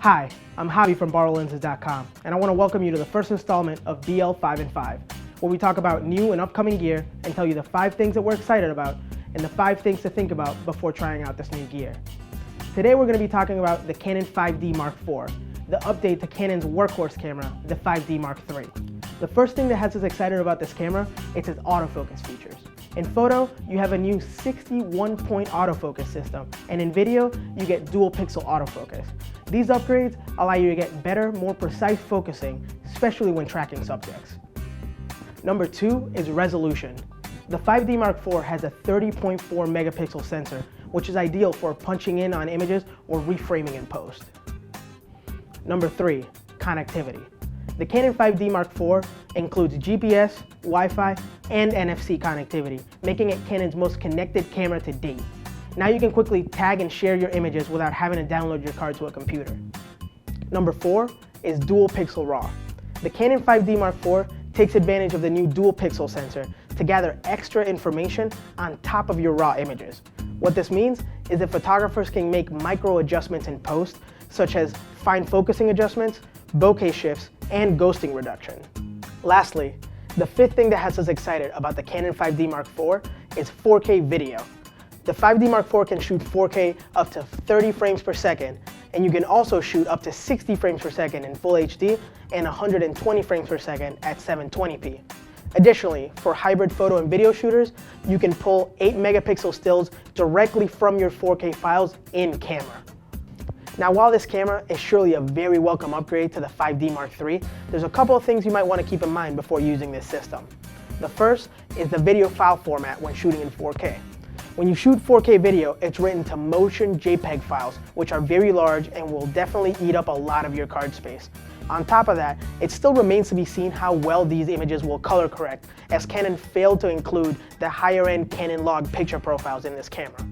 Hi, I'm Javi from BorrowLenses.com, and I want to welcome you to the first installment of BL5 and 5, where we talk about new and upcoming gear and tell you the 5 things that we're excited about and the 5 things to think about before trying out this new gear. Today we're going to be talking about the Canon 5D Mark IV, the update to Canon's workhorse camera, the 5D Mark III. The first thing that has us excited about this camera is its autofocus features. In photo, you have a new 61-point autofocus system, and in video, you get dual pixel autofocus. These upgrades allow you to get better, more precise focusing, especially when tracking subjects. Number 2 is resolution. The 5D Mark IV has a 30.4 megapixel sensor, which is ideal for punching in on images or reframing in post. Number 3, connectivity. The Canon 5D Mark IV includes GPS, Wi-Fi, and NFC connectivity, making it Canon's most connected camera to date. Now you can quickly tag and share your images without having to download your card to a computer. Number 4 is dual pixel RAW. The Canon 5D Mark IV takes advantage of the new dual pixel sensor to gather extra information on top of your RAW images. What this means is that photographers can make micro adjustments in post, such as fine focusing adjustments, bokeh shifts, and ghosting reduction. Lastly, the 5th thing that has us excited about the Canon 5D Mark IV is 4K video. The 5D Mark IV can shoot 4K up to 30 frames per second, and you can also shoot up to 60 frames per second in Full HD and 120 frames per second at 720p. Additionally, for hybrid photo and video shooters, you can pull 8 megapixel stills directly from your 4K files in camera. Now, while this camera is surely a very welcome upgrade to the 5D Mark III, there's a couple of things you might want to keep in mind before using this system. The first is the video file format when shooting in 4K. When you shoot 4K video, it's written to motion JPEG files, which are very large and will definitely eat up a lot of your card space. On top of that, it still remains to be seen how well these images will color correct, as Canon failed to include the higher-end Canon log picture profiles in this camera.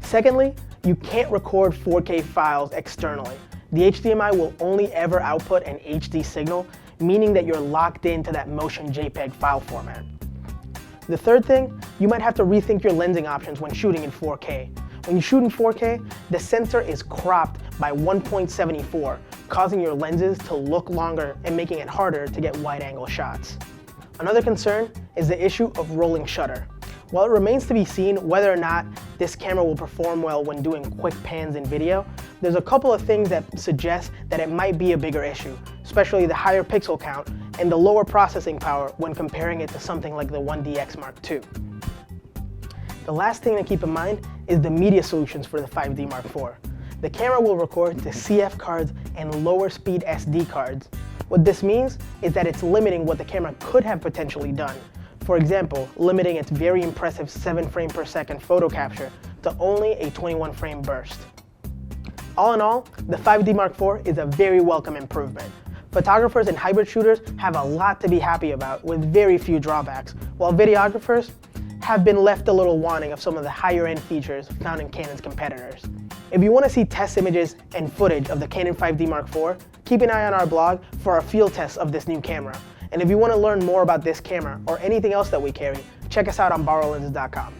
Secondly, you can't record 4K files externally. The HDMI will only ever output an HD signal, meaning that you're locked into that motion JPEG file format. The third thing, you might have to rethink your lensing options when shooting in 4K. When you shoot in 4K, the sensor is cropped by 1.74, causing your lenses to look longer and making it harder to get wide-angle shots. Another concern is the issue of rolling shutter. While it remains to be seen whether or not this camera will perform well when doing quick pans in video, there's a couple of things that suggest that it might be a bigger issue, especially the higher pixel count and the lower processing power when comparing it to something like the 1DX Mark II. The last thing to keep in mind is the media solutions for the 5D Mark IV. The camera will record to CF cards and lower speed SD cards. What this means is that it's limiting what the camera could have potentially done. For example, limiting its very impressive 7 frame per second photo capture to only a 21 frame burst. All in all, the 5D Mark IV is a very welcome improvement. Photographers and hybrid shooters have a lot to be happy about with very few drawbacks, while videographers have been left a little wanting of some of the higher end features found in Canon's competitors. If you want to see test images and footage of the Canon 5D Mark IV, keep an eye on our blog for our field tests of this new camera. And if you want to learn more about this camera or anything else that we carry, check us out on BorrowLenses.com.